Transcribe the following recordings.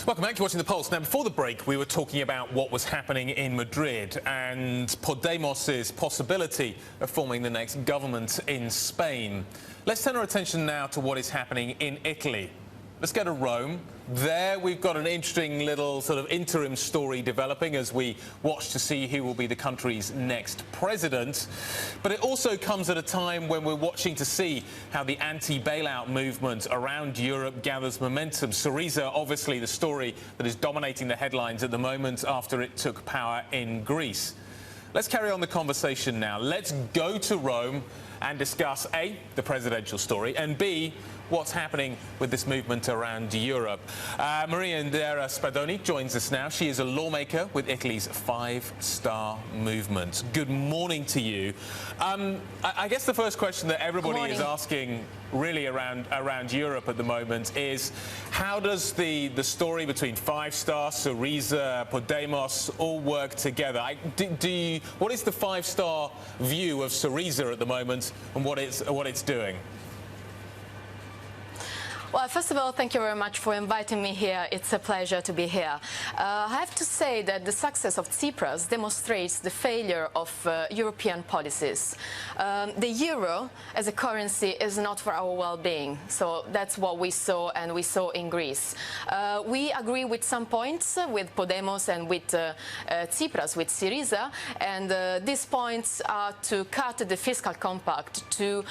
Welcome back. You're watching The Pulse. Now, before the break, we were talking about what was happening in Madrid and Podemos's possibility of forming the next government in Spain. Let's turn our attention now to what is happening in Italy. Let's go to Rome. There we've got an interesting little sort of interim story developing as we watch to see who will be the country's next president. But it also comes at a time when we're watching to see how the anti-bailout movement around Europe gathers momentum. Syriza, obviously the story that is dominating the headlines at the moment after it took power in Greece. Let's carry on the conversation now. Let's go to Rome and discuss A, the presidential story, and B, what's happening with this movement around Europe. Maria Edera Spadoni joins us now. She is a lawmaker with Italy's Five-Star Movement. Good morning to you. I guess the first question that everybody is asking really around Europe at the moment is how does the story between Five Star, Syriza, Podemos all work together? What is the Five-Star view of Syriza at the moment and what it's doing? Well, first of all, thank you very much for inviting me here. It's a pleasure to be here. I have to say that the success of Tsipras demonstrates the failure of European policies. The euro as a currency is not for our well-being, so that's what we saw, and we saw in Greece. We agree with some points with Podemos and with Tsipras, with Syriza, and these points are to cut the fiscal compact, to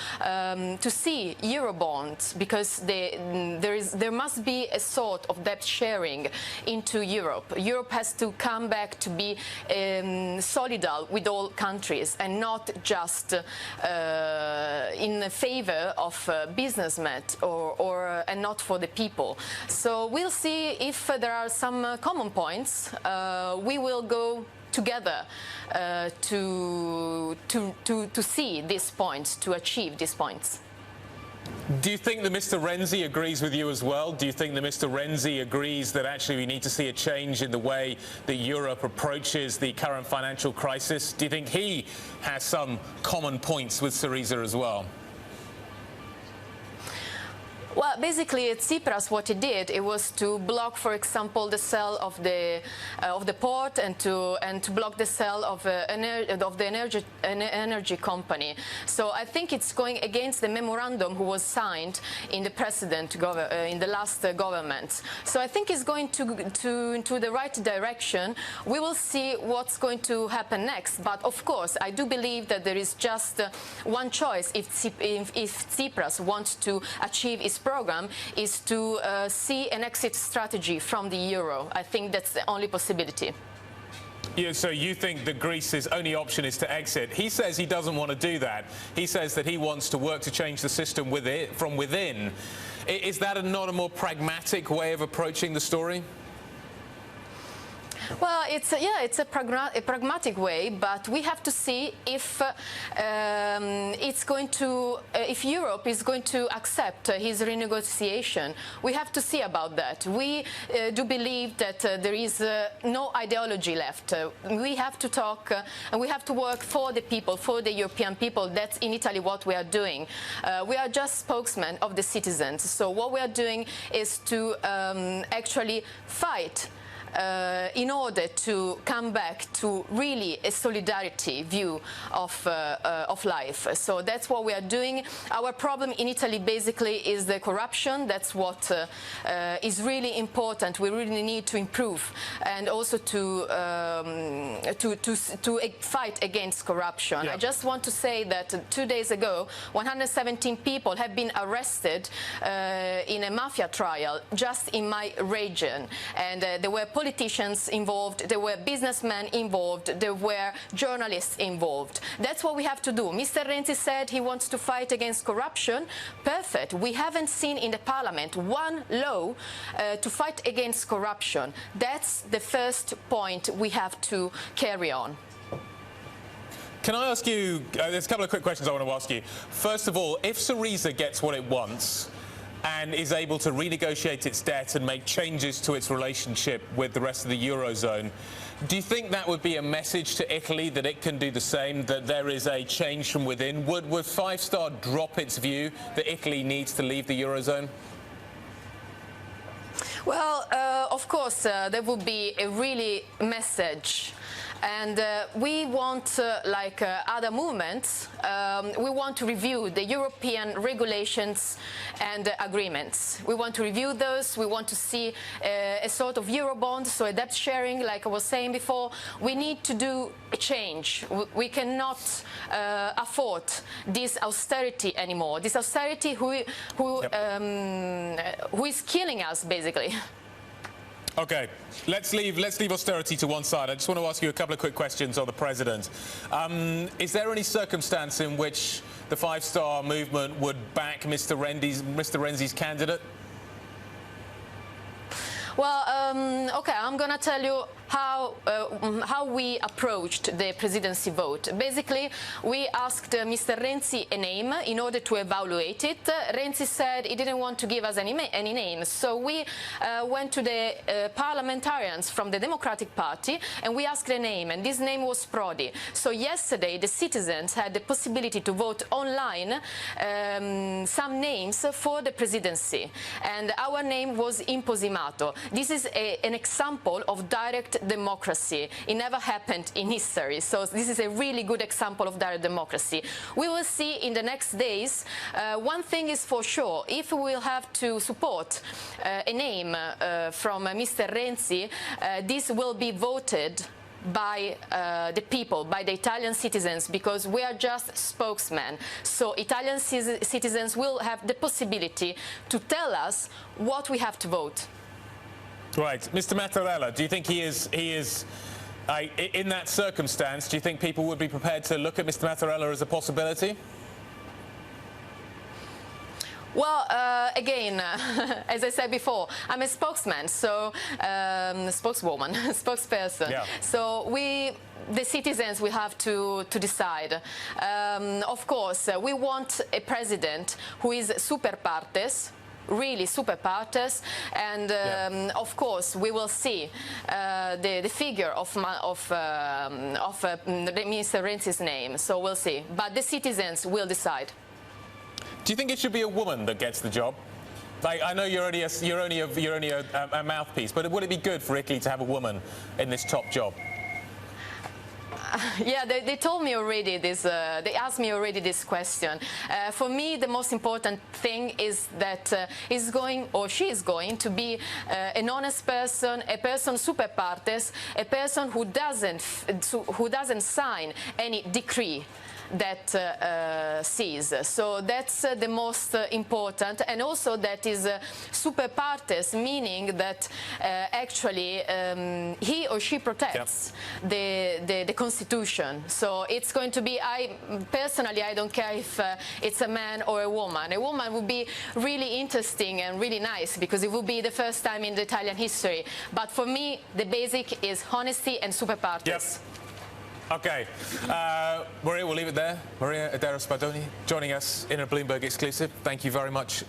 see Eurobonds, because there must be a sort of debt sharing into Europe. Europe has to come back to be solidal with all countries and not just in favor of businessmen and not for the people. So we'll see if there are some common points. We will go together to see these points, to achieve these points. Do you think that Mr. Renzi agrees with you as well? Do you think that Mr. Renzi agrees that actually we need to see a change in the way that Europe approaches the current financial crisis? Do you think he has some common points with Syriza as well? Well, basically, at Tsipras, what he did, it was to block, for example, the sale of the port and to block the sale of the energy company. So I think it's going against the memorandum who was signed in the in the last government. So I think it's going to the right direction. We will see what's going to happen next. But of course, I do believe that there is just one choice if Tsipras wants to achieve his program, is to see an exit strategy from the euro. I think that's the only possibility. Yeah, so you think that Greece's only option is to exit. He says he doesn't want to do that. He says that he wants to work to change the system from within. Is that not a more pragmatic way of approaching the story? Well, it's a pragmatic way, but we have to see if if Europe is going to accept his renegotiation. We have to see about that. We do believe that there is no ideology left. We have to talk and we have to work for the people, for the European people. That's in Italy what we are doing. We are just spokesmen of the citizens. So what we are doing is to actually fight in order to come back to really a solidarity view of life. So that's what we are doing. Our problem in Italy basically is the corruption. That's what is really important. We really need to improve and also to fight against corruption. Yeah. I just want to say that 2 days ago, 117 people have been arrested in a mafia trial just in my region, and there were politicians involved, there were businessmen involved, there were journalists involved. That's what we have to do. Mr. Renzi said he wants to fight against corruption. Perfect. We haven't seen in the parliament one law to fight against corruption. That's the first point we have to carry on. Can I ask you, there's a couple of quick questions I want to ask you. First of all, if Syriza gets what it wants and is able to renegotiate its debt and make changes to its relationship with the rest of the Eurozone, do you think that would be a message to Italy that it can do the same, that there is a change from within? Would Five Star drop its view that Italy needs to leave the Eurozone? Well, of course, there would be a really message. And we want, like other movements, we want to review the European regulations and agreements. We want to review those. We want to see a sort of Eurobond, so a debt sharing, like I was saying before. We need to do a change. We cannot afford this austerity anymore. This austerity who is killing us, basically. Okay, let's leave austerity to one side. I just want to ask you a couple of quick questions on the president. Is there any circumstance in which the Five Star Movement would back Mr. Renzi's candidate? Well, okay, I'm going to tell you how we approached the presidency vote. Basically, we asked Mr. Renzi a name in order to evaluate it. Renzi said he didn't want to give us any names, so we went to the parliamentarians from the Democratic Party and we asked a name, and this name was Prodi. So yesterday, the citizens had the possibility to vote online some names for the presidency, and our name was Imposimato. This is an example of direct democracy. It never happened in history, so this is a really good example of direct democracy. We will see in the next days. One thing is for sure: if we will have to support a name from Mr. Renzi, this will be voted by the people, by the Italian citizens, because we are just spokesmen. So Italian citizens will have the possibility to tell us what we have to vote. Right, Mr. Mattarella, do you think he is in that circumstance? Do you think people would be prepared to look at Mr. Mattarella as a possibility? Well, again, as I said before, I'm a spokesman, so spokeswoman, spokesperson. Yeah. So the citizens will have to decide. Of course, we want a president who is super partes, really super partes, and of course we will see the figure of Mr. Renzi's name, so we'll see. But the citizens will decide. Do you think it should be a woman that gets the job? Like, I know you're only a mouthpiece, but would it be good for Italy to have a woman in this top job? Yeah, they told me already this. They asked me already this question. For me, the most important thing is that he's going, or she is going, to be an honest person, a person super partes, a person who doesn't sign any decree that sees. So that's the most important, and also that is super partes, meaning that actually he or she protects the Constitution. So it's going to be, personally, I don't care if it's a man or a woman. A woman would be really interesting and really nice, because it would be the first time in the Italian history. But for me, the basic is honesty and super partes. Yes. Okay, Maria, we'll leave it there. Maria Edera Spadoni joining us in a Bloomberg exclusive. Thank you very much.